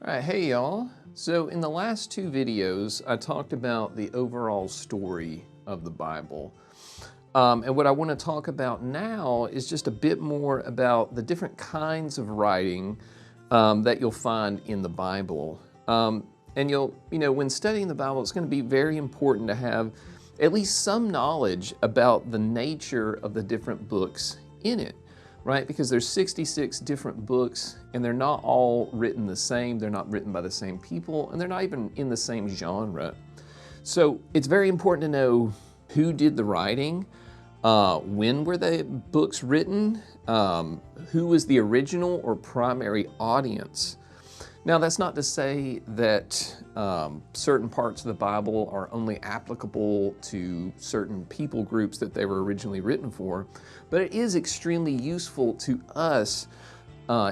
All right, hey y'all. So in the last two videos, I talked about the overall story of the Bible. And what I want to talk about now is just a bit more about the different kinds of writing that you'll find in the Bible. And when studying the Bible, it's going to be very important to have at least some knowledge about the nature of the different books in it, right? Because there's 66 different books and they're not all written the same, they're not written by the same people, and they're not even in the same genre. So it's very important to know who did the writing, when were the books written, who was the original or primary audience. Now, that's not to say that certain parts of the Bible are only applicable to certain people groups that they were originally written for, but it is extremely useful to us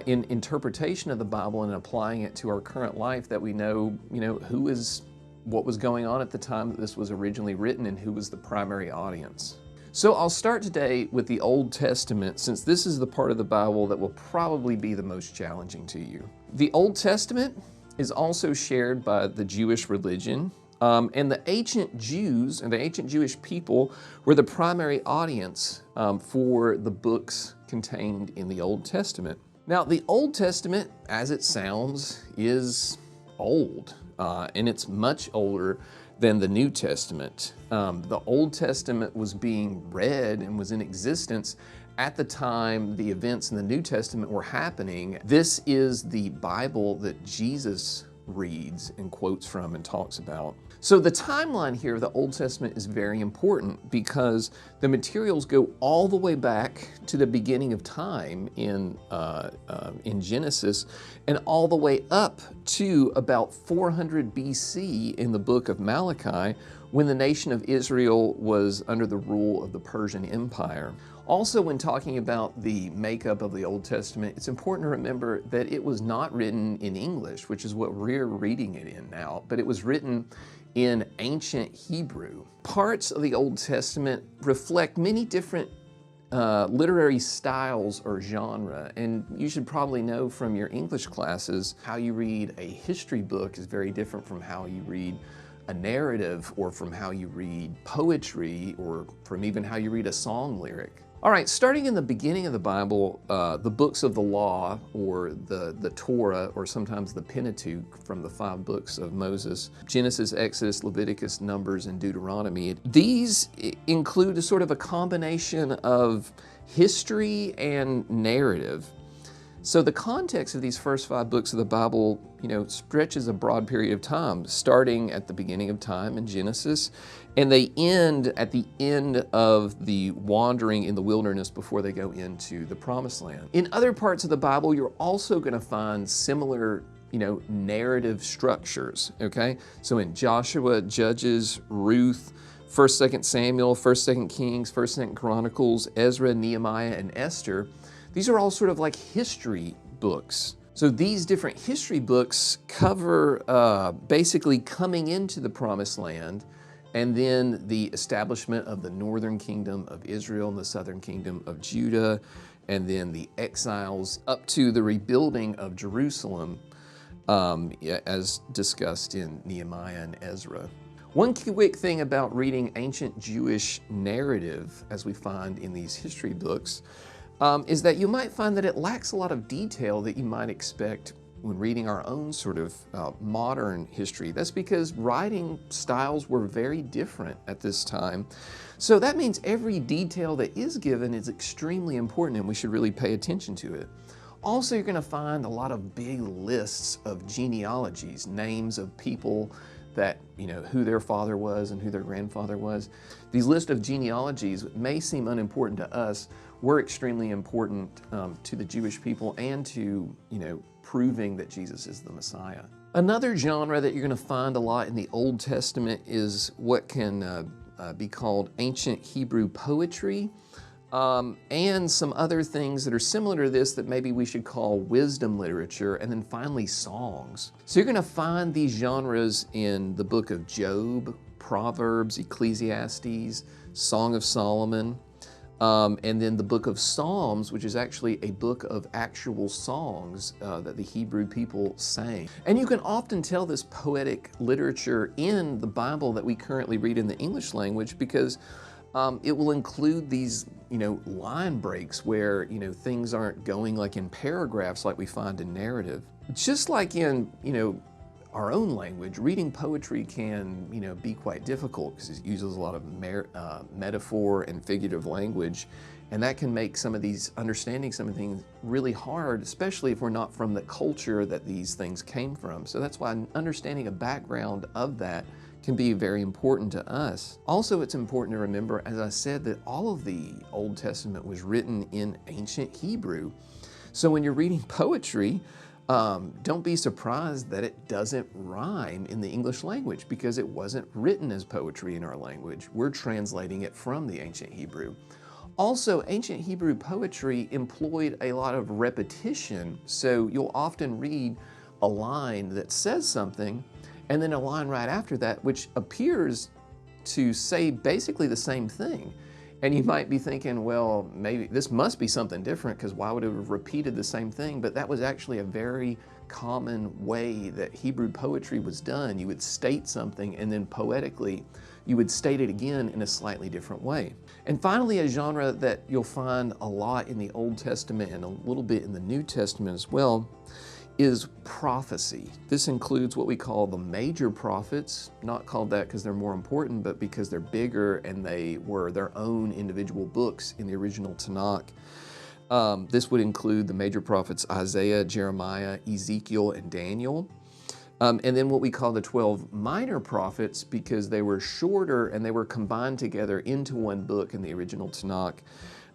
in interpretation of the Bible and applying it to our current life, that we know, what was going on at the time that this was originally written and who was the primary audience. So I'll start today with the Old Testament, since this is the part of the Bible that will probably be the most challenging to you. The Old Testament is also shared by the Jewish religion, and the ancient Jews and the ancient Jewish people were the primary audience for the books contained in the Old Testament. Now, the Old Testament, as it sounds, is old, and it's much older than the New Testament. The Old Testament was being read and was in existence at the time the events in the New Testament were happening. This is the Bible that Jesus reads and quotes from and talks about. So the timeline here of the Old Testament is very important because the materials go all the way back to the beginning of time in Genesis, and all the way up to about 400 BC in the book of Malachi, when the nation of Israel was under the rule of the Persian Empire. Also, when talking about the makeup of the Old Testament, it's important to remember that it was not written in English, which is what we're reading it in now, but it was written in ancient Hebrew. Parts of the Old Testament reflect many different literary styles or genre, and you should probably know from your English classes how you read a history book is very different from how you read a narrative, or from how you read poetry, or from even how you read a song lyric. All right, starting in the beginning of the Bible, the books of the law, or the Torah, or sometimes the Pentateuch from the 5 books of Moses, Genesis, Exodus, Leviticus, Numbers, and Deuteronomy. These include a sort of a combination of history and narrative. So the context of these first 5 books of the Bible, stretches a broad period of time, starting at the beginning of time in Genesis, and they end at the end of the wandering in the wilderness before they go into the Promised Land. In other parts of the Bible, you're also going to find similar, narrative structures, okay? So in Joshua, Judges, Ruth, 1st, 2nd Samuel, 1st, 2nd Kings, 1st, 2nd Chronicles, Ezra, Nehemiah, and Esther, these are all sort of like history books. So these different history books cover basically coming into the Promised Land, and then the establishment of the northern kingdom of Israel and the southern kingdom of Judah, and then the exiles up to the rebuilding of Jerusalem, as discussed in Nehemiah and Ezra. One quick thing about reading ancient Jewish narrative, as we find in these history books, is that you might find that it lacks a lot of detail that you might expect when reading our own sort of modern history. That's because writing styles were very different at this time. So that means every detail that is given is extremely important, and we should really pay attention to it. Also, you're going to find a lot of big lists of genealogies, names of people that, who their father was and who their grandfather was. These lists of genealogies may seem unimportant to us. Were extremely important to the Jewish people and to, proving that Jesus is the Messiah. Another genre that you're going to find a lot in the Old Testament is what can be called ancient Hebrew poetry, and some other things that are similar to this that maybe we should call wisdom literature, and then finally songs. So you're going to find these genres in the book of Job, Proverbs, Ecclesiastes, Song of Solomon. And then the book of Psalms, which is actually a book of actual songs that the Hebrew people sang. And you can often tell this poetic literature in the Bible that we currently read in the English language because it will include these, line breaks where, things aren't going like in paragraphs like we find in narrative. Just like in, our own language, reading poetry can, be quite difficult because it uses a lot of metaphor and figurative language, and that can make understanding some of things really hard, especially if we're not from the culture that these things came from. So that's why understanding a background of that can be very important to us. Also, it's important to remember, as I said, that all of the Old Testament was written in ancient Hebrew. So when you're reading poetry, don't be surprised that it doesn't rhyme in the English language because it wasn't written as poetry in our language. We're translating it from the ancient Hebrew. Also, ancient Hebrew poetry employed a lot of repetition, so you'll often read a line that says something and then a line right after that which appears to say basically the same thing. And you might be thinking, well, maybe this must be something different because why would it have repeated the same thing? But that was actually a very common way that Hebrew poetry was done. You would state something and then poetically you would state it again in a slightly different way. And finally, a genre that you'll find a lot in the Old Testament and a little bit in the New Testament as well is prophecy. This includes what we call the major prophets, not called that because they're more important, but because they're bigger and they were their own individual books in the original Tanakh. This would include the major prophets Isaiah, Jeremiah, Ezekiel, and Daniel. And then what we call the 12 minor prophets because they were shorter and they were combined together into one book in the original Tanakh.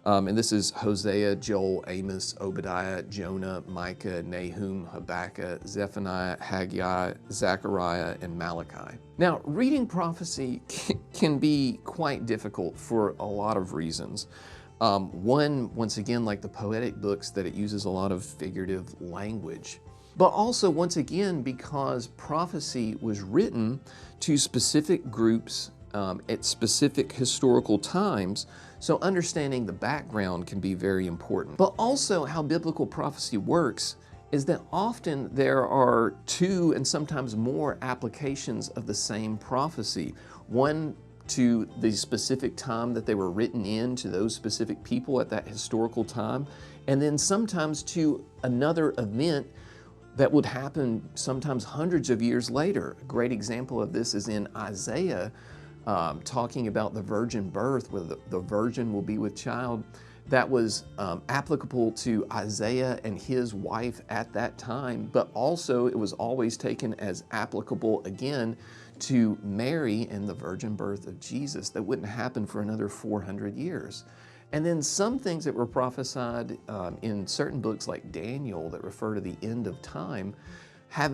And this is Hosea, Joel, Amos, Obadiah, Jonah, Micah, Nahum, Habakkuk, Zephaniah, Haggai, Zechariah, and Malachi. Now, reading prophecy can be quite difficult for a lot of reasons. One, once again, like the poetic books, that it uses a lot of figurative language. But also, once again, because prophecy was written to specific groups at specific historical times, so understanding the background can be very important. But also how biblical prophecy works is that often there are two and sometimes more applications of the same prophecy. One to the specific time that they were written in, to those specific people at that historical time, and then sometimes to another event that would happen sometimes hundreds of years later. A great example of this is in Isaiah, talking about the virgin birth, where the virgin will be with child. That was applicable to Isaiah and his wife at that time, but also it was always taken as applicable again to Mary and the virgin birth of Jesus. That wouldn't happen for another 400 years. And then some things that were prophesied in certain books like Daniel that refer to the end of time,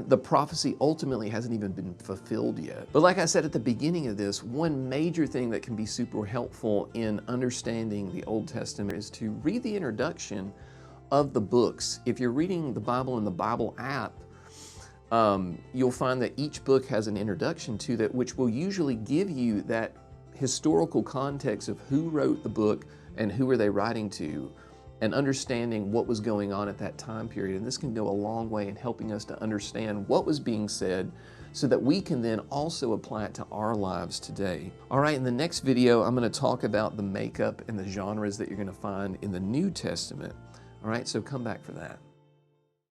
the prophecy ultimately hasn't even been fulfilled yet. But like I said at the beginning of this, one major thing that can be super helpful in understanding the Old Testament is to read the introduction of the books. If you're reading the Bible in the Bible app, you'll find that each book has an introduction to that, which will usually give you that historical context of who wrote the book and who are they writing to, and understanding what was going on at that time period. And this can go a long way in helping us to understand what was being said so that we can then also apply it to our lives today. All right, in the next video, I'm going to talk about the makeup and the genres that you're going to find in the New Testament. All right, so come back for that.